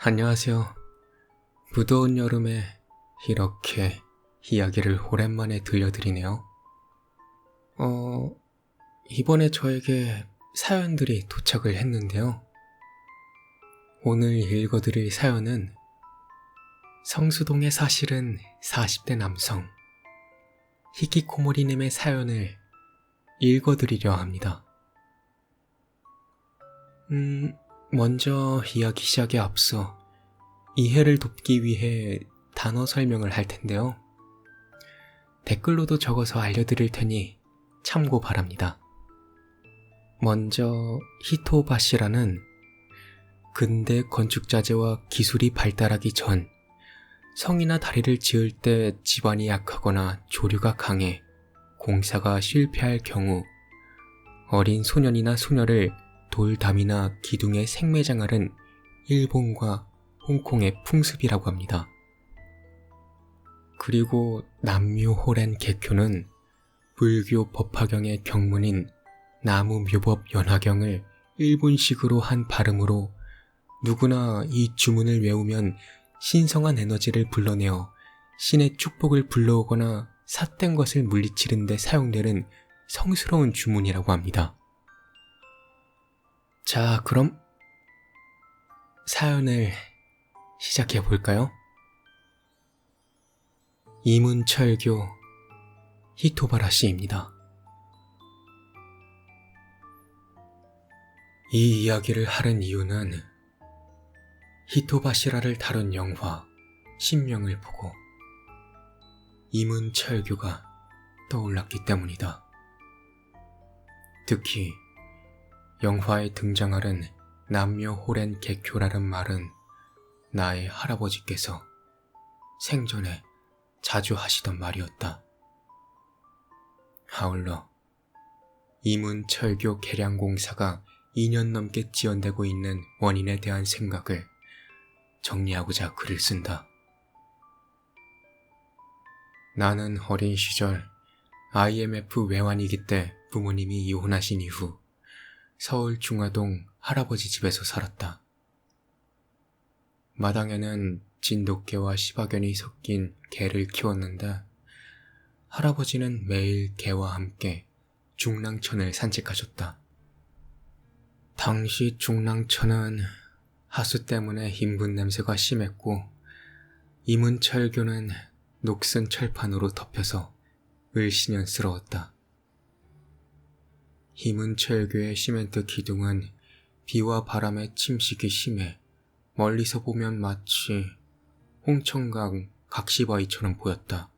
안녕하세요. 무더운 여름에 이렇게 이야기를 오랜만에 들려드리네요. 이번에 저에게 사연들이 도착을 했는데요. 오늘 읽어드릴 사연은 성수동에 사시는 40대 남성 히키코모리님의 사연을 읽어드리려 합니다. 먼저 이야기 시작에 앞서 이해를 돕기 위해 단어 설명을 할 텐데요. 댓글로도 적어서 알려드릴 테니 참고 바랍니다. 먼저 히토바시라는 근대 건축 자재와 기술이 발달하기 전 성이나 다리를 지을 때 지반이 약하거나 조류가 강해 공사가 실패할 경우 어린 소년이나 소녀를 돌담이나 기둥에 생매장하는 일본과 홍콩의 풍습이라고 합니다. 그리고 남묘호렌 개쿄는 불교 법화경의 경문인 나무묘법 연화경을 일본식으로 한 발음으로 누구나 이 주문을 외우면 신성한 에너지를 불러내어 신의 축복을 불러오거나 삿된 것을 물리치는 데 사용되는 성스러운 주문이라고 합니다. 자, 그럼 사연을 시작해 볼까요? 이문철교 히토바라 씨입니다. 이 이야기를 하는 이유는 히토바시라를 다룬 영화 신명을 보고 이문철교가 떠올랐기 때문이다. 특히 영화에 등장하는 남묘호렌 개쿄라는 말은 나의 할아버지께서 생전에 자주 하시던 말이었다. 아울러 이문철교 개량공사가 2년 넘게 지연되고 있는 원인에 대한 생각을 정리하고자 글을 쓴다. 나는 어린 시절 IMF 외환위기 때 부모님이 이혼하신 이후 서울 중화동 할아버지 집에서 살았다. 마당에는 진돗개와 시바견이 섞인 개를 키웠는데 할아버지는 매일 개와 함께 중랑천을 산책하셨다. 당시 중랑천은 하수 때문에 인분 냄새가 심했고 이문철교는 녹슨 철판으로 덮여서 을씨년스러웠다. 이문철교의 시멘트 기둥은 비와 바람에 침식이 심해 멀리서 보면 마치 홍천강 각시바위처럼 보였다.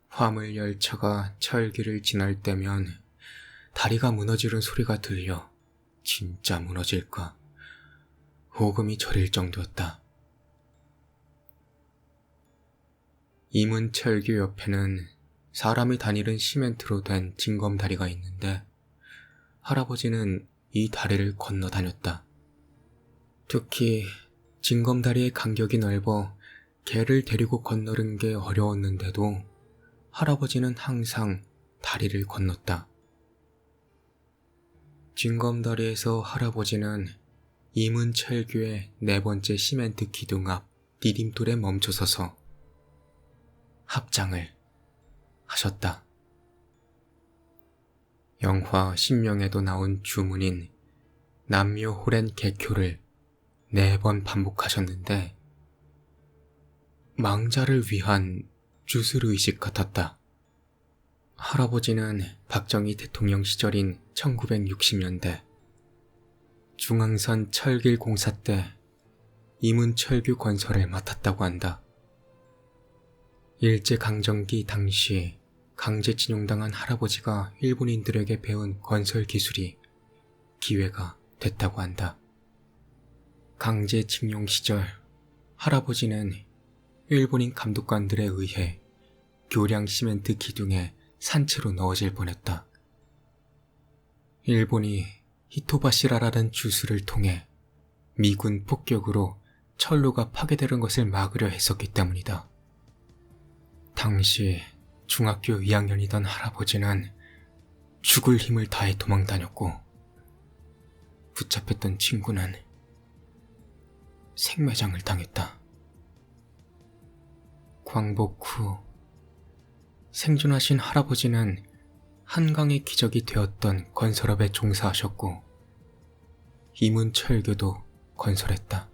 화물 열차가 철길을 지날 때면 다리가 무너지는 소리가 들려 진짜 무너질까 오금이 저릴 정도였다. 이문철교 옆에는 사람이 다니는 시멘트로 된 징검다리가 있는데 할아버지는 이 다리를 건너 다녔다. 특히 징검다리의 간격이 넓어 개를 데리고 건너는 게 어려웠는데도 할아버지는 항상 다리를 건넜다. 징검다리에서 할아버지는 이문철교의 4번째 시멘트 기둥 앞 디딤돌에 멈춰서서 합장을 하셨다. 영화 신명에도 나온 주문인 남묘호렌 개쿄를 4번 반복하셨는데 망자를 위한 주술의식 같았다. 할아버지는 박정희 대통령 시절인 1960년대 중앙선 철길 공사 때 이문철교 건설을 맡았다고 한다. 일제강점기 당시 강제징용당한 할아버지가 일본인들에게 배운 건설 기술이 기회가 됐다고 한다. 강제징용 시절 할아버지는 일본인 감독관들에 의해 교량 시멘트 기둥에 산채로 넣어질 뻔했다. 일본이 히토바시라라는 주술을 통해 미군 폭격으로 철로가 파괴되는 것을 막으려 했었기 때문이다. 당시 중학교 2학년이던 할아버지는 죽을 힘을 다해 도망다녔고 붙잡혔던 친구는 생매장을 당했다. 광복 후 생존하신 할아버지는 한강의 기적이 되었던 건설업에 종사하셨고 이문철교도 건설했다.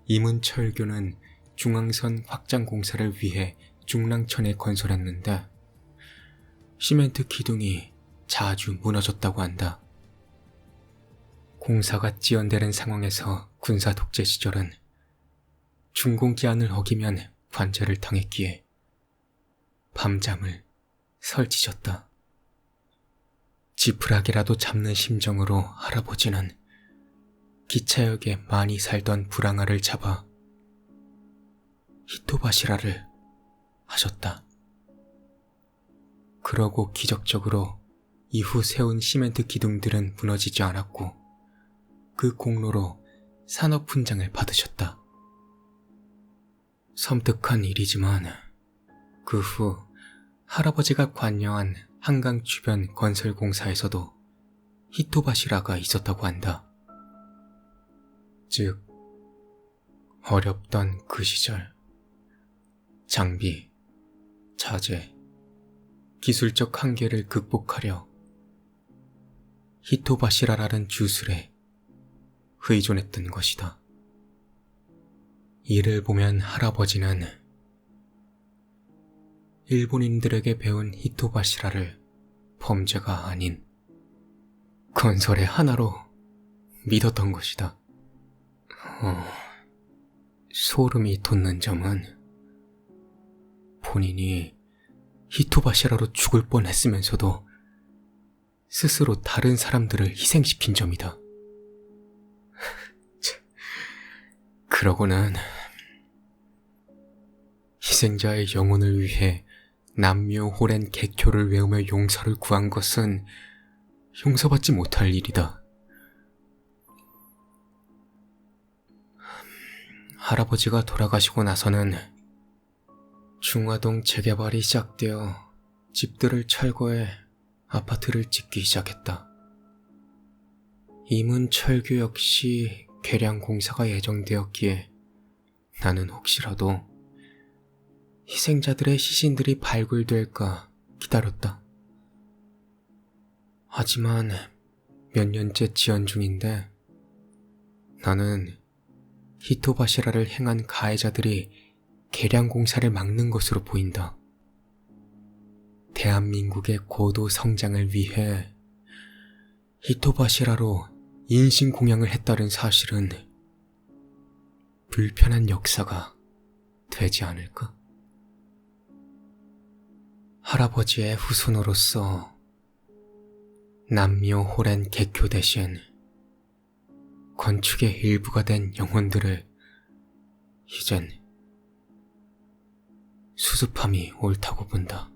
이문철교는 중앙선 확장 공사를 위해 중랑천에 건설했는데 시멘트 기둥이 자주 무너졌다고 한다. 공사가 지연되는 상황에서 군사 독재 시절은 준공기한을 어기면 관제를 당했기에 밤잠을 설치셨다. 지푸라기라도 잡는 심정으로 할아버지는 기차역에 많이 살던 불황아를 잡아 히토바시라를 하셨다. 그러고 기적적으로 이후 세운 시멘트 기둥들은 무너지지 않았고 그 공로로 산업훈장을 받으셨다. 섬뜩한 일이지만 그 후 할아버지가 관여한 한강 주변 건설 공사에서도 히토바시라가 있었다고 한다. 즉, 어렵던 그 시절 장비, 자재, 기술적 한계를 극복하려 히토바시라라는 주술에 의존했던 것이다. 이를 보면 할아버지는 일본인들에게 배운 히토바시라를 범죄가 아닌 건설의 하나로 믿었던 것이다. 소름이 돋는 점은 본인이 히토바시라로 죽을 뻔했으면서도 스스로 다른 사람들을 희생시킨 점이다. 그러고는 희생자의 영혼을 위해 남묘호렌 개교를 외우며 용서를 구한 것은 용서받지 못할 일이다. 할아버지가 돌아가시고 나서는 중화동 재개발이 시작되어 집들을 철거해 아파트를 짓기 시작했다. 이문철교 역시 개량 공사가 예정되었기에 나는 혹시라도 희생자들의 시신들이 발굴될까 기다렸다. 하지만 몇 년째 지연 중인데 나는 히토바시라를 행한 가해자들이 개량 공사를 막는 것으로 보인다. 대한민국의 고도 성장을 위해 히토바시라로 인신공양을 했다는 사실은 불편한 역사가 되지 않을까? 할아버지의 후손으로서 남묘호렌 개교 대신 건축의 일부가 된 영혼들을 이젠 수습함이 옳다고 본다.